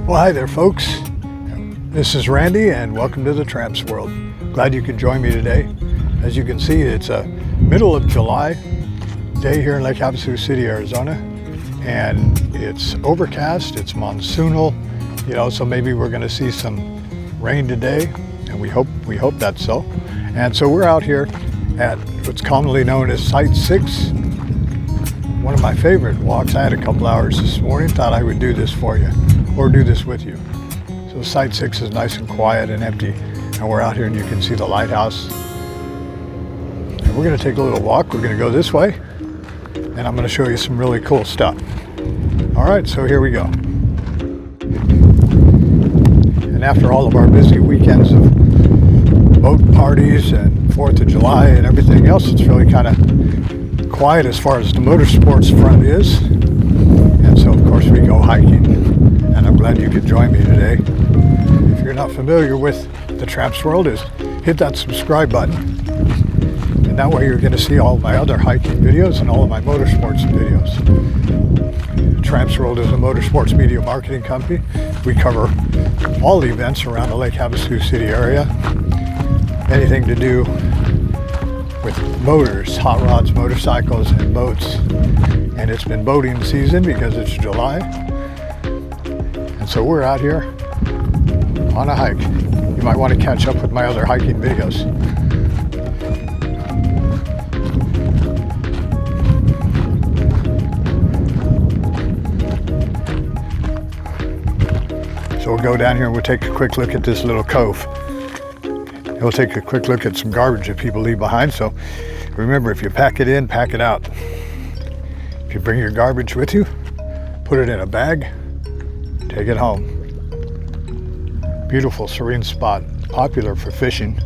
Well, hi there, folks. This is Randy, and welcome to the Tramps World. Glad you could join me today. As you can see, it's a middle of July day here in Lake Havasu City, Arizona, and it's overcast. It's monsoonal, so maybe we're going to see some rain today, and we hope that's so. And so we're out here at what's commonly known as Site 6. One of my favorite walks. I had a couple hours this morning, thought I would do this for you, or do this with you. So Site 6 is nice and quiet and empty, and we're out here and you can see the lighthouse. And we're going to take a little walk. We're going to go this way, and I'm going to show you some really cool stuff. All right, so here we go. And after all of our busy weekends of boat parties and 4th of July and everything else, it's really kind of quiet as far as the motorsports front is. And so of course we go hiking, and I'm glad you could join me today. If you're not familiar with the Tramps World, hit that subscribe button, and that way you're going to see all of my other hiking videos and all of my motorsports videos. Tramps World is a motorsports media marketing company. We cover all the events around the Lake Havasu City area, anything to do with motors, hot rods, motorcycles, and boats. And it's been boating season because it's July. And so we're out here on a hike. You might want to catch up with my other hiking videos. So we'll go down here and we'll take a quick look at this little cove. We'll take a quick look at some garbage that people leave behind. So remember, if you pack it in, pack it out. If you bring your garbage with you, put it in a bag, take it home. Beautiful, serene spot, popular for fishing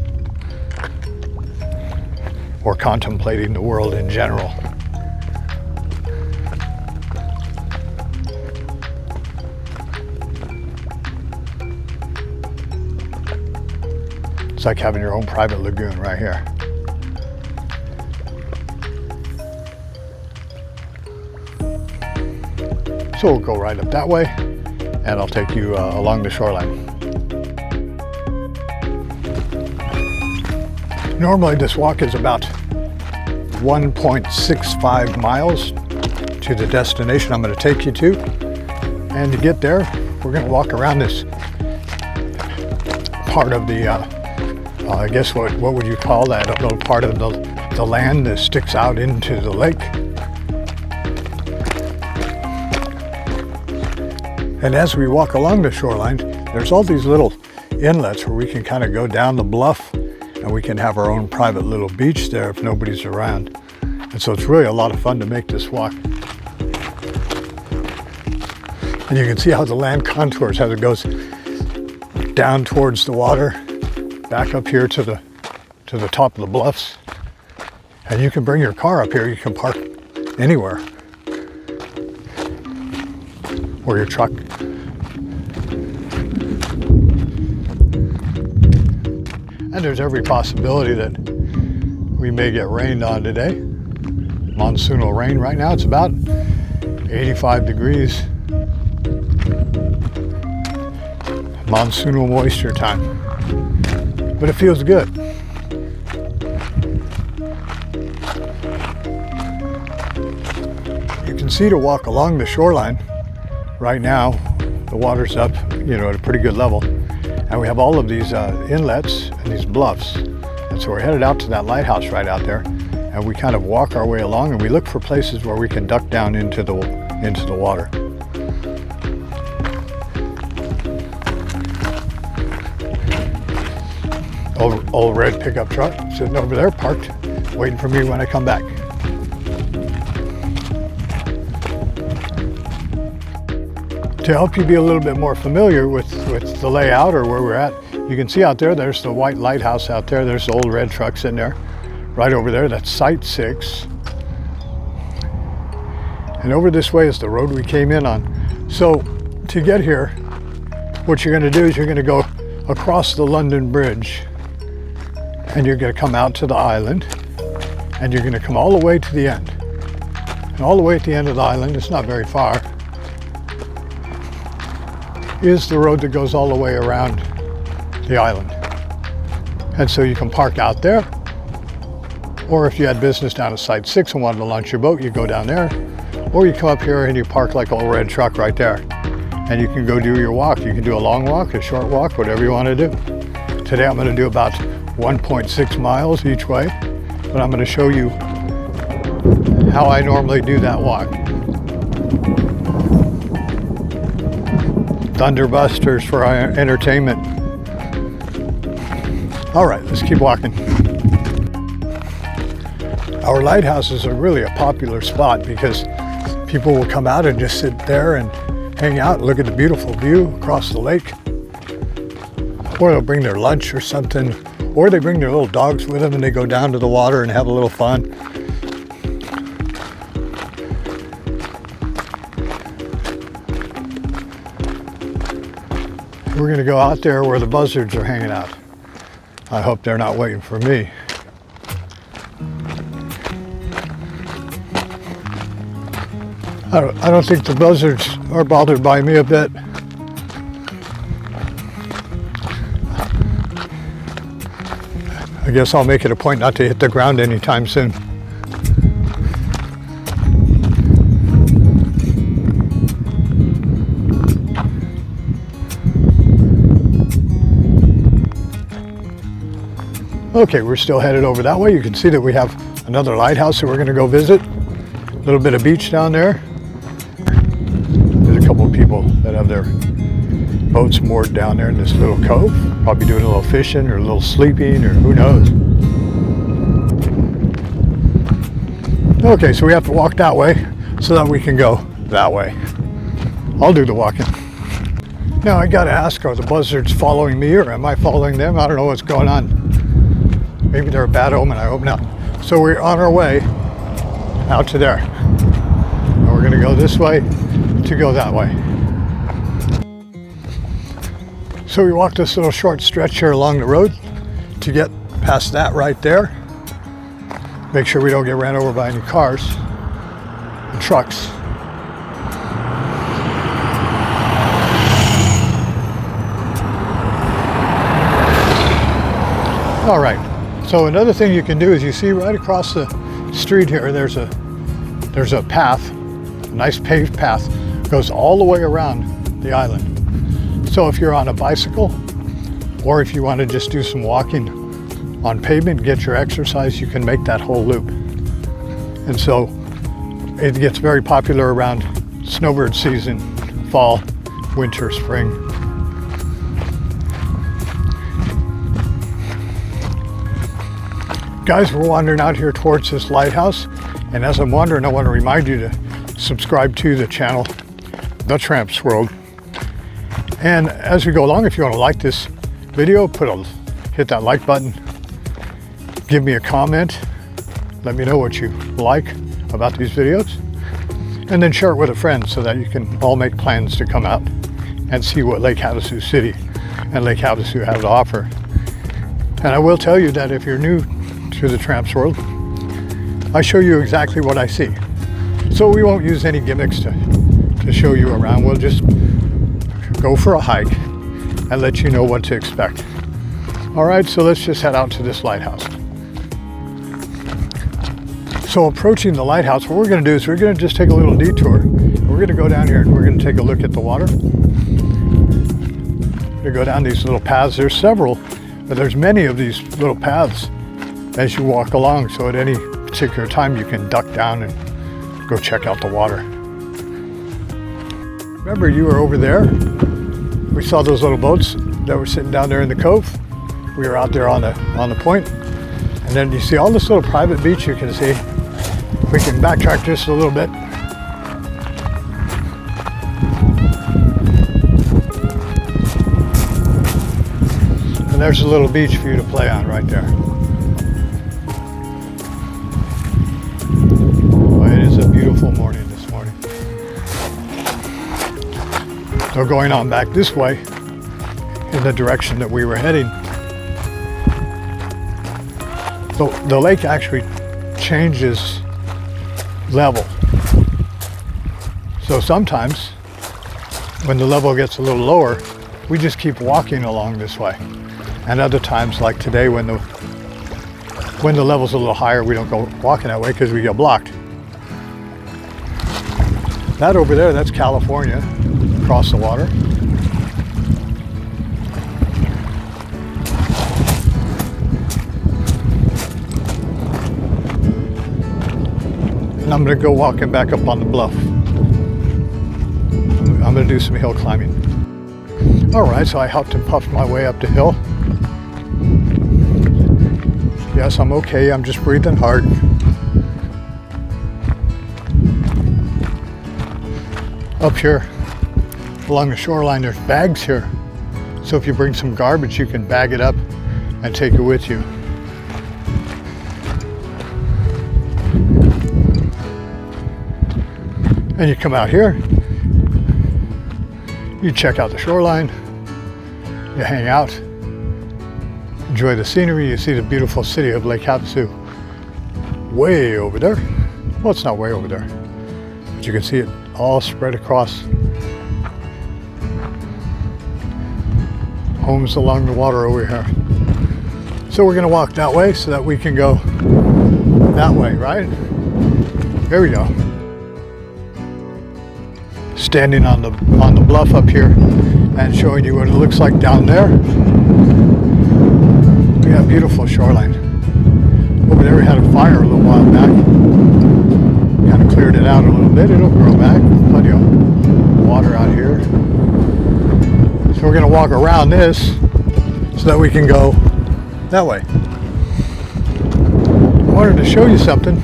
or contemplating the world in general. It's like having your own private lagoon right here. So we'll go right up that way, and I'll take you along the shoreline. Normally this walk is about 1.65 miles to the destination I'm going to take you to. And to get there, we're going to walk around this part of the I guess what would you call that? A little part of the land that sticks out into the lake. And as we walk along the shoreline, there's all these little inlets where we can kind of go down the bluff, and we can have our own private little beach there if nobody's around. And so it's really a lot of fun to make this walk. And you can see how the land contours as it goes down towards the water, back up here to the top of the bluffs. And you can bring your car up here. You can park anywhere, or your truck. And there's every possibility that we may get rained on today. Monsoonal rain right now. It's about 85 degrees. Monsoonal moisture time. But it feels good. You can see to walk along the shoreline right now, the water's up, at a pretty good level. And we have all of these inlets and these bluffs. And so we're headed out to that lighthouse right out there. And we kind of walk our way along, and we look for places where we can duck down into the water. Old red pickup truck sitting over there parked, waiting for me when I come back. To help you be a little bit more familiar with the layout or where we're at, you can see out there, there's the white lighthouse out there. There's the old red truck sitting there. Right over there, that's Site 6. And over this way is the road we came in on. So to get here, what you're going to do is you're going to go across the London Bridge, and you're going to come out to the island, and you're going to come all the way to the end. And all the way at the end of the island, it's not very far, is the road that goes all the way around the island. And so you can park out there, or if you had business down at Site 6 and wanted to launch your boat, you go down there, or you come up here and you park like a old red truck right there. And you can go do your walk. You can do a long walk, a short walk, whatever you want to do. Today I'm going to do about 1.6 miles each way, but I'm going to show you how I normally do that walk. Thunderbusters for our entertainment. All right, let's keep walking. Our lighthouses are really a popular spot because people will come out and just sit there and hang out and look at the beautiful view across the lake. Or they'll bring their lunch or something, or they bring their little dogs with them and they go down to the water and have a little fun. We're going to go out there where the buzzards are hanging out. I hope they're not waiting for me. I don't think the buzzards are bothered by me a bit. I guess I'll make it a point not to hit the ground anytime soon. Okay, we're still headed over that way. You can see that we have another lighthouse that we're going to go visit. A little bit of beach down there. There's a couple of people that have their boats moored down there in this little cove. Probably doing a little fishing or a little sleeping or who knows. Okay, so we have to walk that way so that we can go that way. I'll do the walking. Now I gotta ask, are the buzzards following me or am I following them? I don't know what's going on. Maybe they're a bad omen, I hope not. So we're on our way out to there. And we're gonna go this way to go that way. So we walked this little short stretch here along the road to get past that right there. Make sure we don't get ran over by any cars and trucks. All right, so another thing you can do is you see right across the street here, there's a path, a nice paved path, goes all the way around the island. So if you're on a bicycle, or if you want to just do some walking on pavement, get your exercise, you can make that whole loop. And so it gets very popular around snowbird season, fall, winter, spring. Guys, we're wandering out here towards this lighthouse. And as I'm wandering, I want to remind you to subscribe to the channel, TheTrampsWorld. And as we go along, if you want to like this video, hit that like button. Give me a comment. Let me know what you like about these videos. And then share it with a friend so that you can all make plans to come out and see what Lake Havasu City and Lake Havasu have to offer. And I will tell you that if you're new to the Tramps World, I show you exactly what I see. So we won't use any gimmicks to show you around. We'll just go for a hike and let you know what to expect. All right, so let's just head out to this lighthouse. So approaching the lighthouse, what we're going to do is we're going to just take a little detour. We're going to go down here and we're going to take a look at the water. We're going to go down these little paths. There's several, but there's many of these little paths as you walk along. So at any particular time, you can duck down and go check out the water. Remember, you were over there. We saw those little boats that were sitting down there in the cove. We were out there on the point. And then you see all this little private beach you can see. We can backtrack just a little bit. And there's a little beach for you to play on right there. Well, it is a beautiful morning this morning. So going on back this way in the direction that we were heading, the lake actually changes level. So sometimes when the level gets a little lower, we just keep walking along this way. And other times, like today, when the level's a little higher, we don't go walking that way because we get blocked. That over there, that's California, across the water. And I'm going to go walking back up on the bluff. I'm going to do some hill climbing. All right, so I huffed and puffed my way up the hill. Yes, I'm okay. I'm just breathing hard. Up here along the shoreline, there's bags here. So if you bring some garbage, you can bag it up and take it with you. And you come out here, you check out the shoreline, you hang out, enjoy the scenery. You see the beautiful city of Lake Havasu way over there. Well, it's not way over there, but you can see it all spread across. Homes along the water over here. So we're going to walk that way so that we can go that way, right? There we go. Standing on the bluff up here and showing you what it looks like down there. We have beautiful shoreline. Over there we had a fire a little while back. Kind of cleared it out a little bit. It'll grow back. Plenty of water out here. So we're going to walk around this so that we can go that way. I wanted to show you something.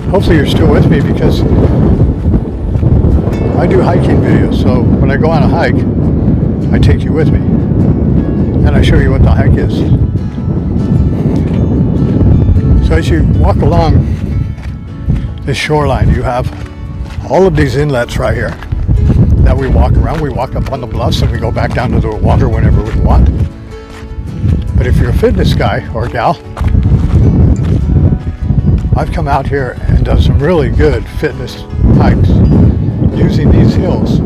Hopefully you're still with me because I do hiking videos. So when I go on a hike, I take you with me and I show you what the hike is. So as you walk along this shoreline, you have all of these inlets right here that we walk around. We walk up on the bluffs and we go back down to the water whenever we want. But if you're a fitness guy or gal, I've come out here and done some really good fitness hikes using these hills.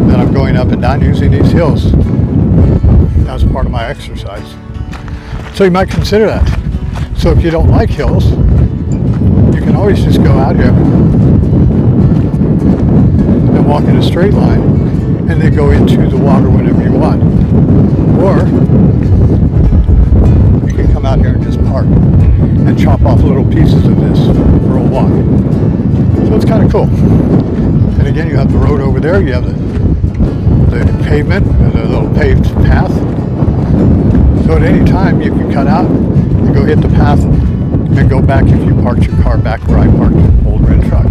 That I'm going up and down using these hills as part of my exercise. So you might consider that. So if you don't like hills, you can always just go out here and walk in a straight line and then go into the water whenever you want. Or you can come out here and just park and chop off little pieces of this for a walk. So it's kind of cool. And again, you have the road over there, you have the pavement, the little paved path. So at any time you can cut out and go hit the path and go back if you parked your car back where I parked the old red truck.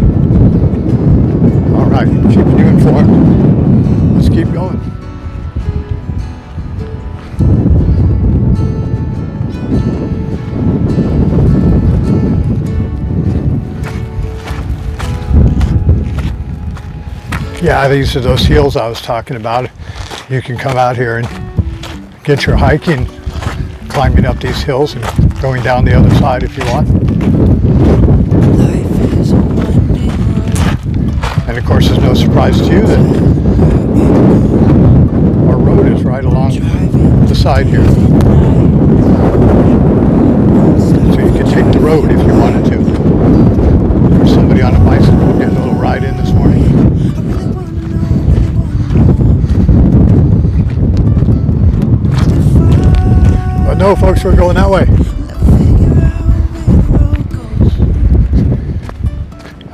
All right, keeping you informed. Let's keep going. Yeah, these are those hills I was talking about. You can come out here and get your hiking, climbing up these hills and going down the other side if you want. And of course, there's no surprise to you that our road is right along the side here. So you can take the road if you wanted to. There's somebody on a bicycle getting a little ride in this morning. But no, folks, we're going that way.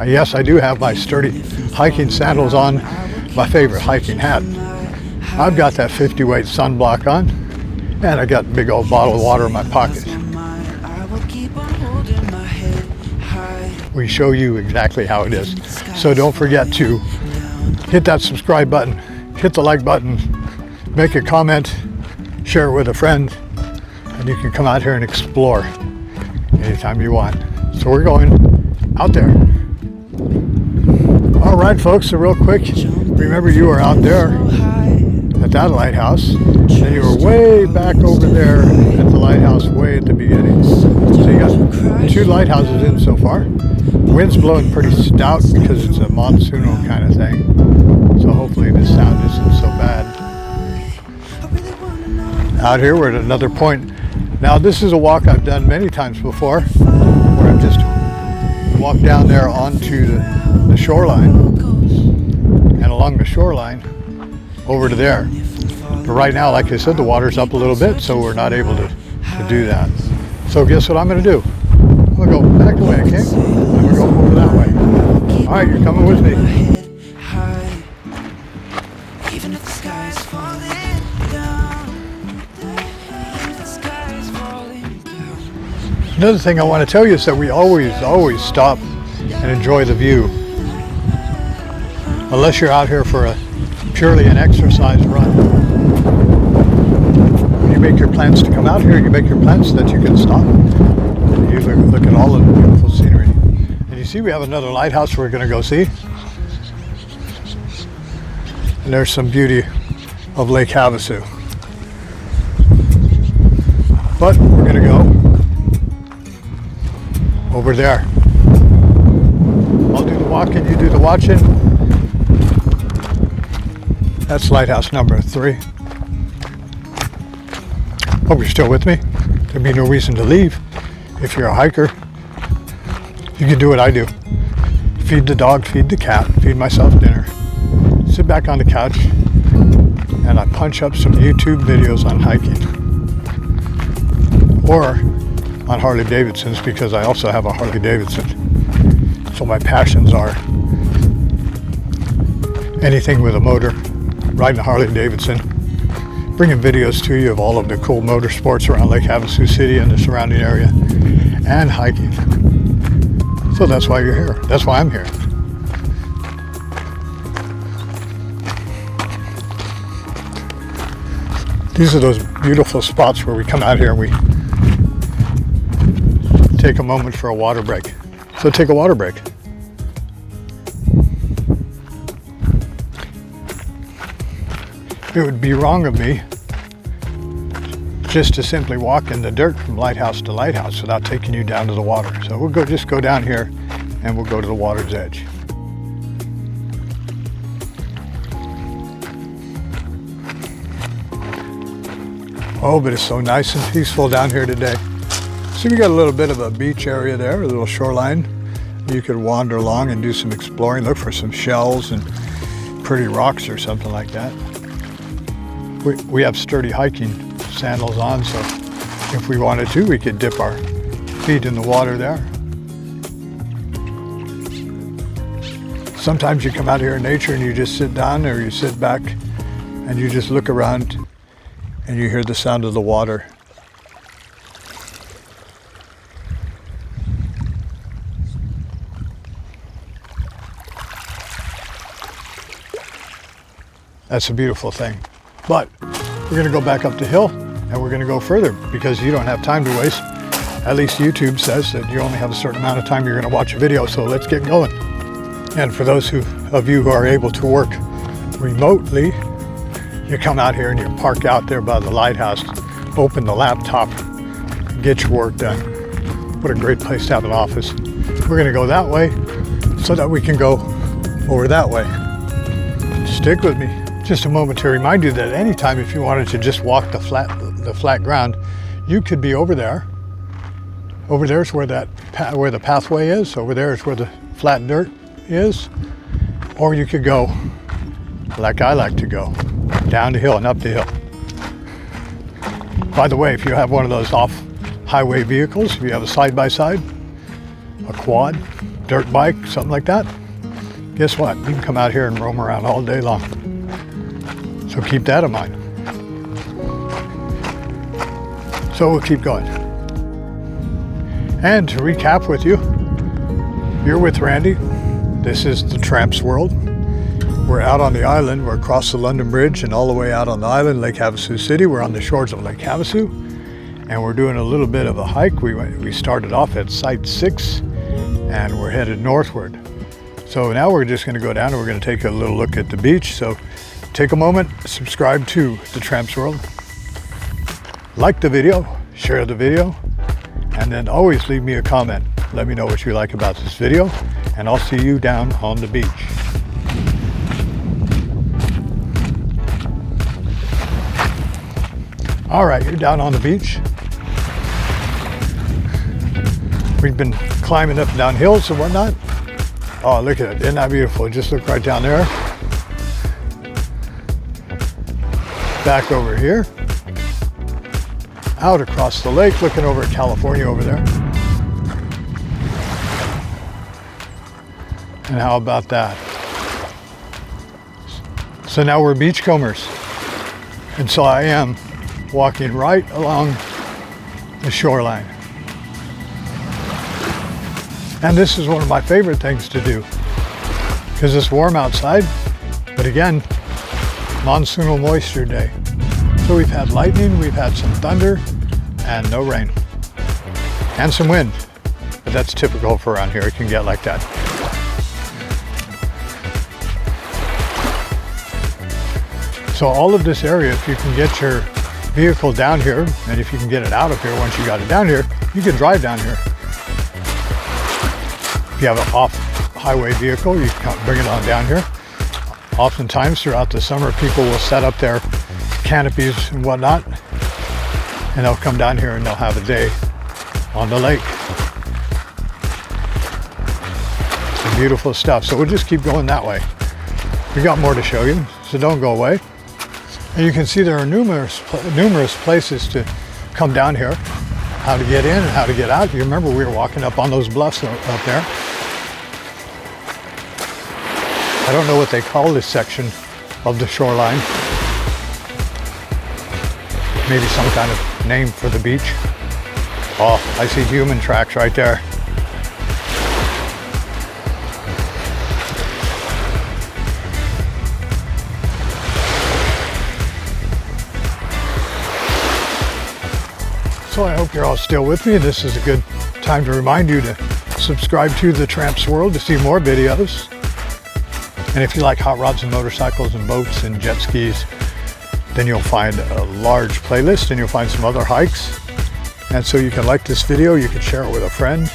Yes, I do have my sturdy hiking sandals on, my favorite hiking hat. I've got that 50 weight sunblock on, and I got a big old bottle of water in my pocket. We show you exactly how it is. So don't forget to hit that subscribe button, hit the like button, make a comment, share it with a friend, and you can come out here and explore anytime you want. So we're going out there. All right, folks, so real quick, remember you were out there at that lighthouse, and you were way back over there at the lighthouse way at the beginning. So you got 2 lighthouses in so far. Wind's blowing pretty stout because it's a monsoonal kind of thing. So hopefully this sound isn't so bad. Out here we're at another point. Now this is a walk I've done many times before, where I've just walked down there onto the shoreline, and along the shoreline over to there. But right now, like I said, the water's up a little bit, so we're not able to do that. So guess what I'm going to do? I'm going to go back the way I came, and we're going over that way. All right, you're coming with me. Another thing I want to tell you is that we always stop and enjoy the view. Unless you're out here for purely an exercise run. When you make your plans to come out here, you make your plans so that you can stop. You look at all of the beautiful scenery. And you see we have another lighthouse we're going to go see. And there's some beauty of Lake Havasu. But we're going to go over there. I'll do the walking, you do the watching. That's lighthouse number 3. Hope you're still with me. There'd be no reason to leave. If you're a hiker, you can do what I do. Feed the dog, feed the cat, feed myself dinner. Sit back on the couch and I punch up some YouTube videos on hiking. Or on Harley Davidsons, because I also have a Harley Davidson. So my passions are anything with a motor, riding a Harley Davidson, bringing videos to you of all of the cool motorsports around Lake Havasu City and the surrounding area, and hiking. So that's why you're here. That's why I'm here. These are those beautiful spots where we come out here and we take a moment for a water break. So take a water break. It would be wrong of me just to simply walk in the dirt from lighthouse to lighthouse without taking you down to the water. So we'll just go down here and we'll go to the water's edge. Oh, but it's so nice and peaceful down here today. See, we got a little bit of a beach area there, a little shoreline. You could wander along and do some exploring, look for some shells and pretty rocks or something like that. We have sturdy hiking sandals on, so if we wanted to, we could dip our feet in the water there. Sometimes you come out here in nature and you just sit down or you sit back and you just look around and you hear the sound of the water. That's a beautiful thing. But we're going to go back up the hill and we're going to go further because you don't have time to waste. At least YouTube says that you only have a certain amount of time you're going to watch a video, so let's get going. And for those of you who are able to work remotely, you come out here and you park out there by the lighthouse, open the laptop, get your work done. What a great place to have an office. We're going to go that way so that we can go over that way. Stick with me. Just a moment to remind you that anytime if you wanted to just walk the flat ground, you could be over there. Over there is where the pathway is. Over there is where the flat dirt is. Or you could go like I like to go, down the hill and up the hill. By the way, if you have one of those off-highway vehicles, if you have a side-by-side, a quad, dirt bike, something like that, guess what? You can come out here and roam around all day long. So keep that in mind. So we'll keep going. And to recap with you, you're with Randy. This is TheTrampsWorld. We're out on the island. We're across the London Bridge and all the way out on the island, Lake Havasu City. We're on the shores of Lake Havasu, and we're doing a little bit of a hike. We started off at Site 6, and we're headed northward. So now we're just going to go down and we're going to take a little look at the beach. So take a moment, subscribe to TheTrampsWorld, like the video, share the video, and then always leave me a comment. Let me know what you like about this video, and I'll see you down on the beach. All right, you're down on the beach. We've been climbing up and down hills and whatnot. Oh, look at it. Isn't that beautiful? Just look right down there. Back over here. Out across the lake, looking over at California over there. And how about that? So now we're beachcombers. And so I am walking right along the shoreline. And this is one of my favorite things to do because it's warm outside, but again, monsoonal moisture day. So we've had lightning, we've had some thunder, and no rain. And some wind, but that's typical for around here. It can get like that. So all of this area, if you can get your vehicle down here, and if you can get it out of here once you got it down here, you can drive down here. If you have an off-highway vehicle, you can bring it on down here. Oftentimes throughout the summer, people will set up their canopies and whatnot, and they'll come down here and they'll have a day on the lake. Some beautiful stuff. So we'll just keep going that way. We got more to show you, so don't go away. And you can see there are numerous places to come down here, how to get in and how to get out. You remember we were walking up on those bluffs up there. I don't know what they call this section of the shoreline. Maybe some kind of name for the beach. Oh, I see human tracks right there. So I hope you're all still with me. This is a good time to remind you to subscribe to TheTrampsWorld to see more videos. And if you like hot rods and motorcycles and boats and jet skis, then you'll find a large playlist and you'll find some other hikes. And so you can like this video, you can share it with a friend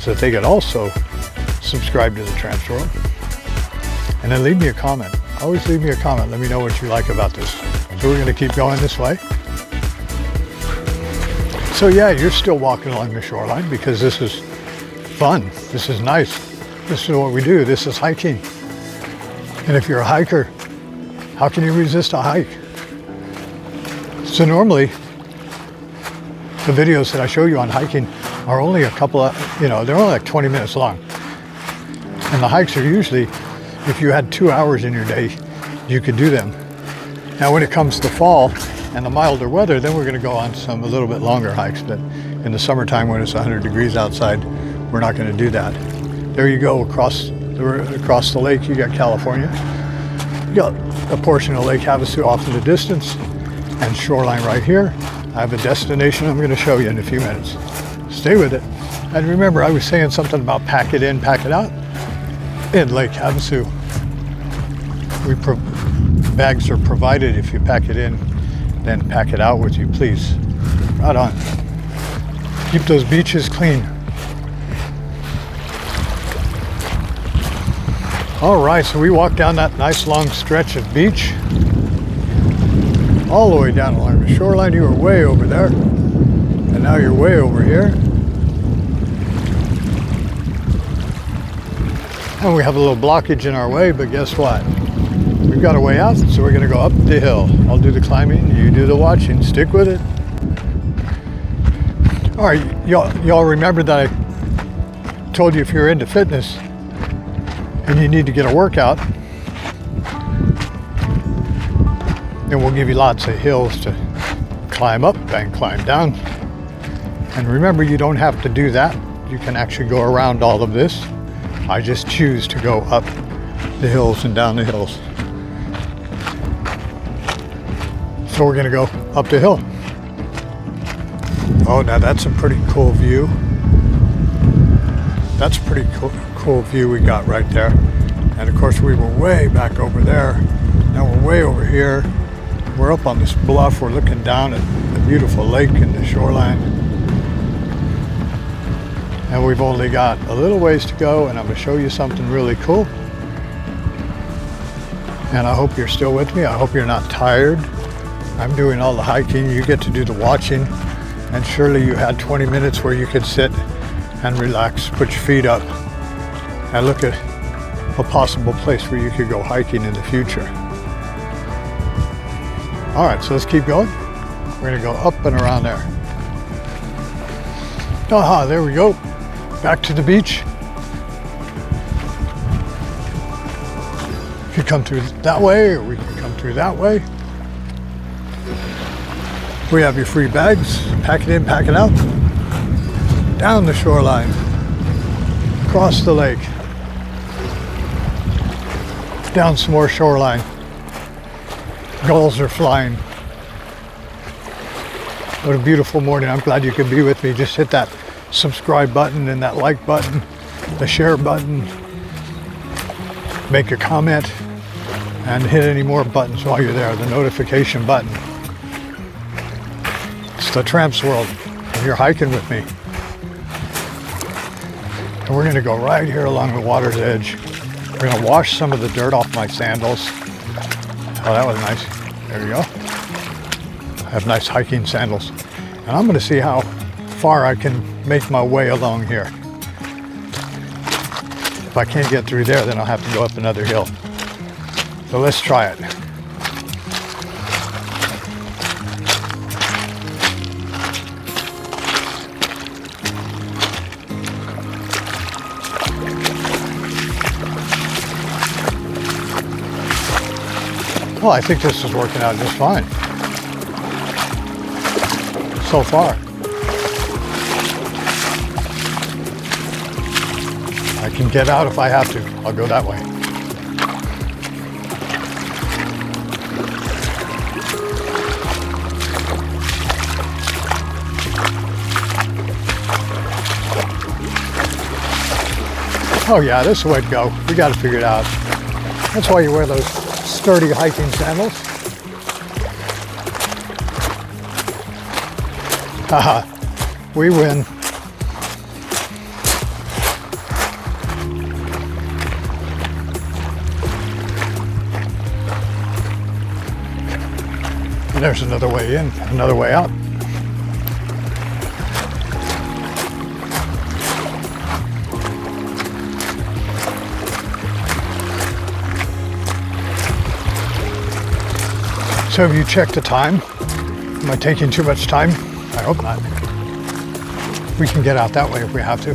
so that they can also subscribe to TheTrampsWorld. And then leave me a comment. Always leave me a comment. Let me know what you like about this. So we're going to keep going this way. So yeah, you're still walking along the shoreline because this is fun. This is nice. This is what we do. This is hiking. And if you're a hiker, how can you resist a hike? So normally, the videos that I show you on hiking are only a couple of, they're only like 20 minutes long. And the hikes are usually, if you had 2 hours in your day, you could do them. Now when it comes to fall and the milder weather, then we're going to go on some a little bit longer hikes. But in the summertime when it's 100 degrees outside, we're not going to do that. There you go, across the lake, you got California. You got a portion of Lake Havasu off in the distance and shoreline right here. I have a destination I'm going to show you in a few minutes. Stay with it. And remember, I was saying something about pack it in, pack it out. In Lake Havasu, bags are provided. If you pack it in, then pack it out with you, please. Right on. Keep those beaches clean. All right, so we walked down that nice long stretch of beach. All the way down along the shoreline. You were way over there. And now you're way over here. And we have a little blockage in our way, but guess what? We've got a way out, so we're gonna go up the hill. I'll do the climbing, you do the watching. Stick with it. All right, y'all remember that I told you if you're into fitness and you need to get a workout, then we'll give you lots of hills to climb up and climb down. And remember, you don't have to do that. You can actually go around all of this. I just choose to go up the hills and down the hills. So we're gonna go up the hill. Oh, now that's a pretty cool view. That's a pretty cool view we got right there. And of course we were way back over there. Now we're way over here. We're up on this bluff. We're looking down at the beautiful lake and the shoreline. And we've only got a little ways to go, and I'm gonna show you something really cool. And I hope you're still with me. I hope you're not tired. I'm doing all the hiking, you get to do the watching, and surely you had 20 minutes where you could sit and relax, put your feet up, and look at a possible place where you could go hiking in the future. All right, so let's keep going. We're gonna go up and around there. Aha, there we go. Back to the beach. You can come through that way, or we can come through that way. We have your free bags. Pack it in, pack it out. Down the shoreline. Across the lake. Down some more shoreline. Gulls are flying. What a beautiful morning. I'm glad you could be with me. Just hit that subscribe button and that like button, the share button. Make a comment and hit any more buttons while you're there. The notification button. It's the Tramps World. And you're hiking with me. And we're going to go right here along the water's edge. We're going to wash some of the dirt off my sandals. Oh, that was nice. There you go. I have nice hiking sandals. And I'm going to see how far I can make my way along here. If I can't get through there, then I'll have to go up another hill. So let's try it. Well, I think this is working out just fine. So far. I can get out if I have to. I'll go that way. Oh yeah, this is the way to go. We got to figure it out. That's why you wear those sturdy hiking sandals. Haha, we win. And there's another way in, another way out. So have you checked the time? Am I taking too much time? I hope not. We can get out that way if we have to.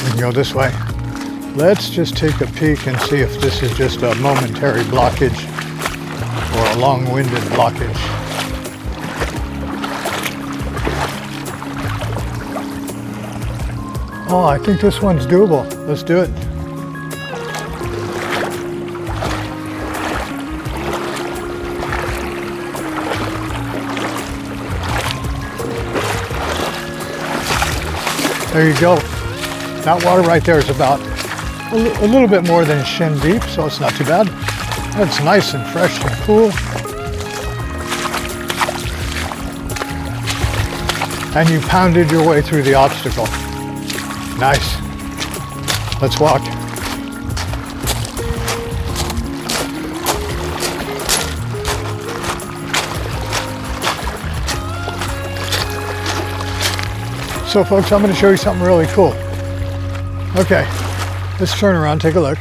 We can go this way. Let's just take a peek and see if this is just a momentary blockage or a long-winded blockage. Oh, I think this one's doable. Let's do it. There you go. That water right there is about a little bit more than shin deep, so it's not too bad. It's nice and fresh and cool. And you pounded your way through the obstacle. Nice. Let's walk. So folks, I'm going to show you something really cool. Okay, let's turn around, take a look.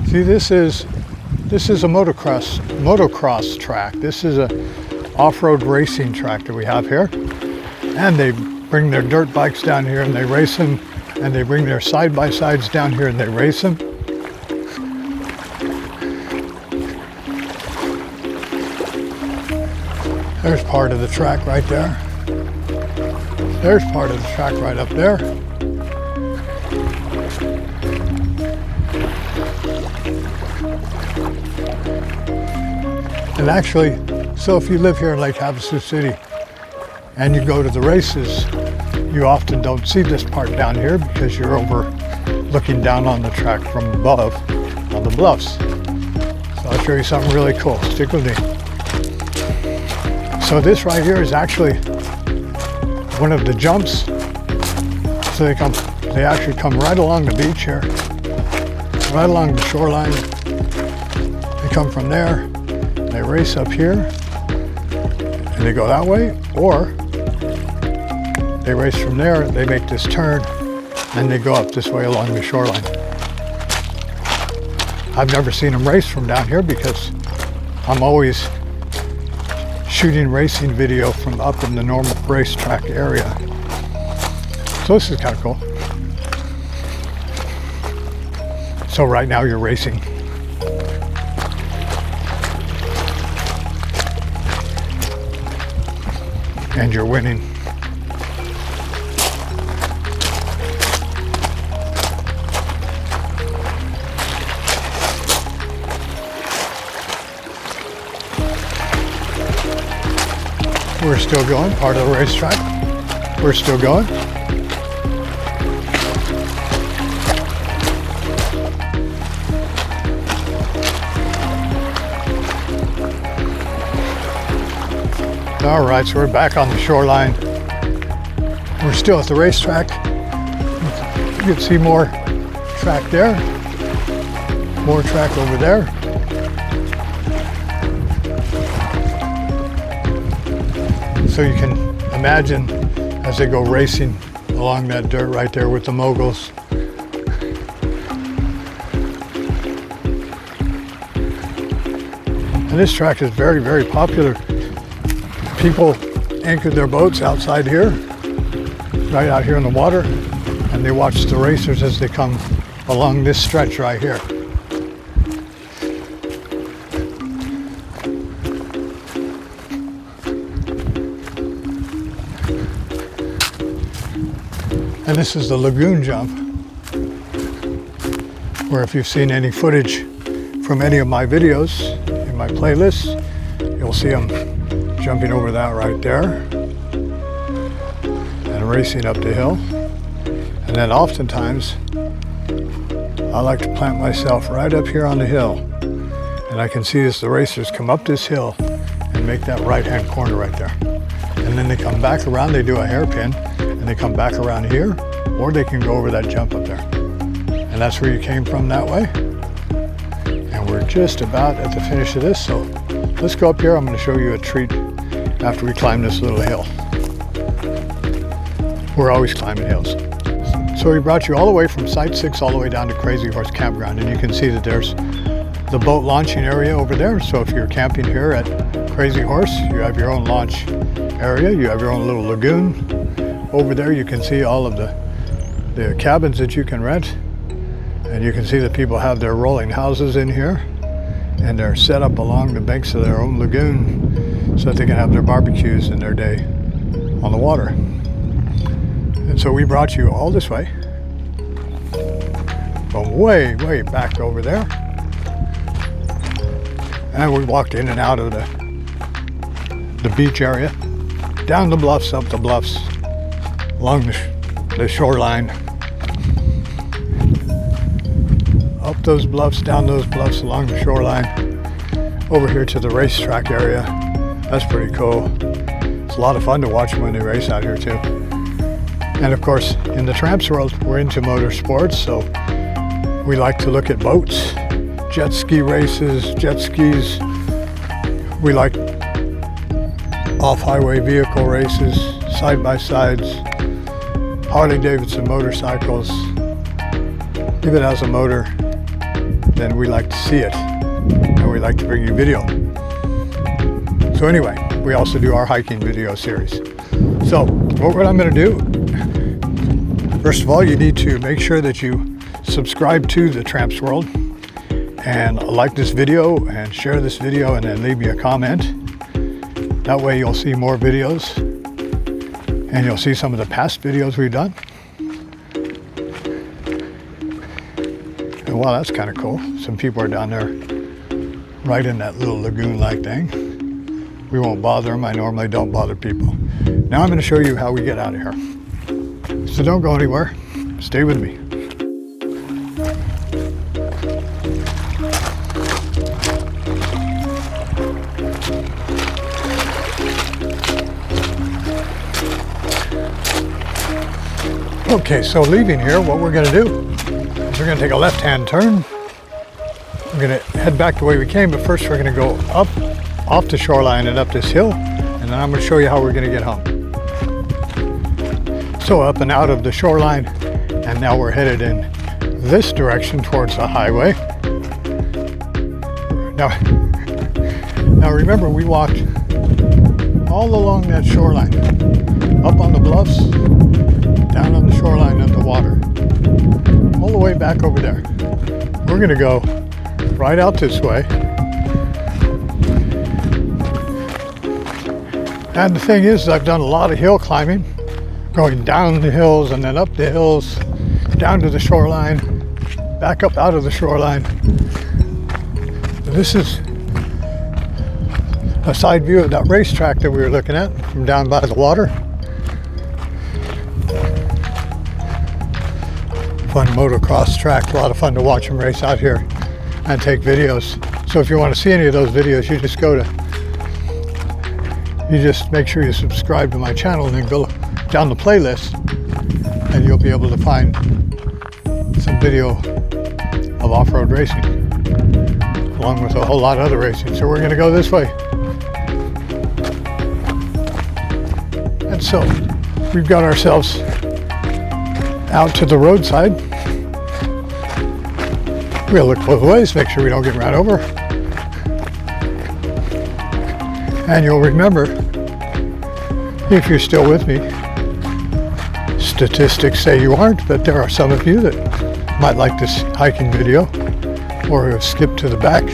See, this is a motocross track. This is a off-road racing track that we have here. And they bring their dirt bikes down here and they race them, and they bring their side-by-sides down here and they race them. There's part of the track right there. There's part of the track right up there. And actually, so if you live here in Lake Havasu City and you go to the races, you often don't see this part down here because you're over looking down on the track from above on the bluffs. So I'll show you something really cool. Stick with me. So this right here is actually one of the jumps. So they actually come right along the beach here, right along the shoreline. They come from there, and they race up here, and they go that way, or they race from there, they make this turn, and they go up this way along the shoreline. I've never seen them race from down here because I'm always shooting racing video from up in the normal racetrack area. So this is kind of cool. So right now you're racing. And you're winning. We're still going, part of the racetrack. We're still going. All right, so we're back on the shoreline. We're still at the racetrack. You can see more track there, more track over there. So you can imagine as they go racing along that dirt right there with the moguls. And this track is very, very popular. People anchor their boats outside here, right out here in the water, and they watch the racers as they come along this stretch right here. And this is the lagoon jump, where if you've seen any footage from any of my videos in my playlists, you'll see them jumping over that right there and racing up the hill. And then oftentimes, I like to plant myself right up here on the hill. And I can see as the racers come up this hill and make that right-hand corner right there. And then they come back around, they do a hairpin, and they come back around here, or they can go over that jump up there. And that's where you came from that way. And we're just about at the finish of this, so let's go up here. I'm going to show you a treat after we climb this little hill. We're always climbing hills. So we brought you all the way from Site 6 all the way down to Crazy Horse Campground, and you can see that there's the boat launching area over there. So if you're camping here at Crazy Horse, you have your own launch area, you have your own little lagoon. Over there you can see all of the cabins that you can rent, and you can see that people have their rolling houses in here, and they're set up along the banks of their own lagoon so that they can have their barbecues in their day on the water. And so we brought you all this way, from way, way back over there, and we walked in and out of the beach area, down the bluffs, up the bluffs, along the shoreline, up those bluffs, down those bluffs, along the shoreline, over here to the racetrack area. That's pretty cool. It's a lot of fun to watch them when they race out here too. And of course, in the Tramps World, we're into motorsports, so we like to look at boats, jet ski races, jet skis. We like off-highway vehicle races, side-by-sides, Harley-Davidson motorcycles. If it has a motor, then we like to see it, and we like to bring you video. So anyway, we also do our hiking video series. So what I'm going to do, first of all, you need to make sure that you subscribe to The Tramps World and like this video and share this video, and then leave me a comment. That way you'll see more videos, and you'll see some of the past videos we've done. And wow, that's kind of cool. Some people are down there right in that little lagoon-like thing. We won't bother them. I normally don't bother people. Now I'm going to show you how we get out of here. So don't go anywhere. Stay with me. Okay, so leaving here, what we're going to do is we're going to take a left-hand turn We're gonna head back the way we came, but first we're gonna go up off the shoreline and up this hill, and then I'm gonna show you how we're gonna get home. So up and out of the shoreline, and now we're headed in this direction towards the highway. Now remember, we walked all along that shoreline, up on the bluffs, down on the shoreline of the water, all the way back over there. We're gonna go right out this way. And the thing is, I've done a lot of hill climbing, going down the hills and then up the hills, down to the shoreline, back up out of the shoreline. This is a side view of that racetrack that we were looking at from down by the water. Fun motocross track, a lot of fun to watch them race out here and take videos. So if you want to see any of those videos, you just make sure you subscribe to my channel and then go down the playlist and you'll be able to find some video of off-road racing along with a whole lot of other racing. So we're going to go this way. And so we've got ourselves out to the roadside. We'll look both ways, make sure we don't get run over. And you'll remember, if you're still with me, statistics say you aren't, but there are some of you that might like this hiking video or have skipped to the back.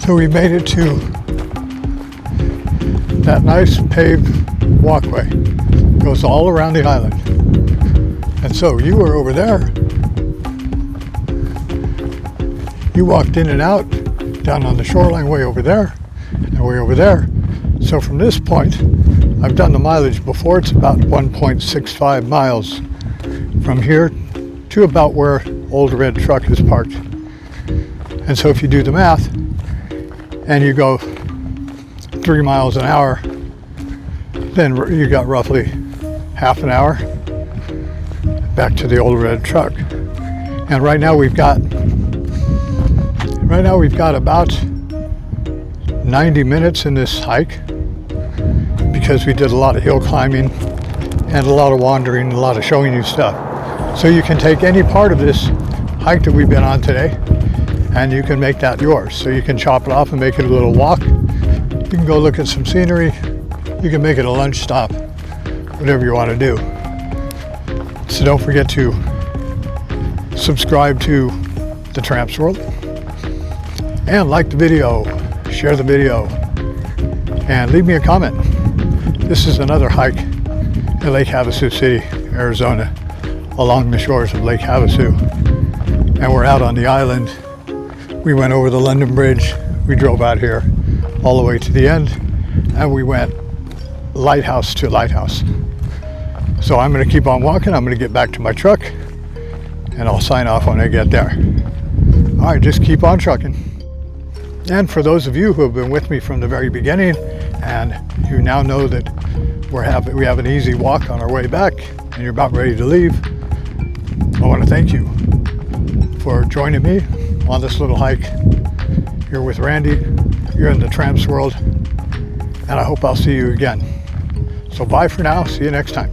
So we made it to that nice paved walkway. Goes all around the island. And so you were over there. You walked in and out down on the shoreline way over there and way over there. So from this point, I've done the mileage before. It's about 1.65 miles from here to about where Old Red Truck is parked. And so if you do the math and you go 3 miles an hour, then you got roughly half an hour back to the Old Red Truck. And right now we've got about 90 minutes in this hike because we did a lot of hill climbing and a lot of wandering, a lot of showing you stuff. So you can take any part of this hike that we've been on today and you can make that yours. So you can chop it off and make it a little walk. You can go look at some scenery. You can make it a lunch stop, whatever you want to do. So don't forget to subscribe to TheTrampsWorld and like the video, share the video, and leave me a comment. This is another hike in Lake Havasu City, Arizona, along the shores of Lake Havasu. And we're out on the island. We went over the London Bridge. We drove out here all the way to the end, and we went lighthouse to lighthouse. So I'm going to keep on walking. I'm going to get back to my truck, and I'll sign off when I get there. All right, just keep on trucking. And for those of you who have been with me from the very beginning, and you now know that we have an easy walk on our way back, and you're about ready to leave, I want to thank you for joining me on this little hike. You're with Randy. You're in the Tramps World, and I hope I'll see you again. So bye for now. See you next time.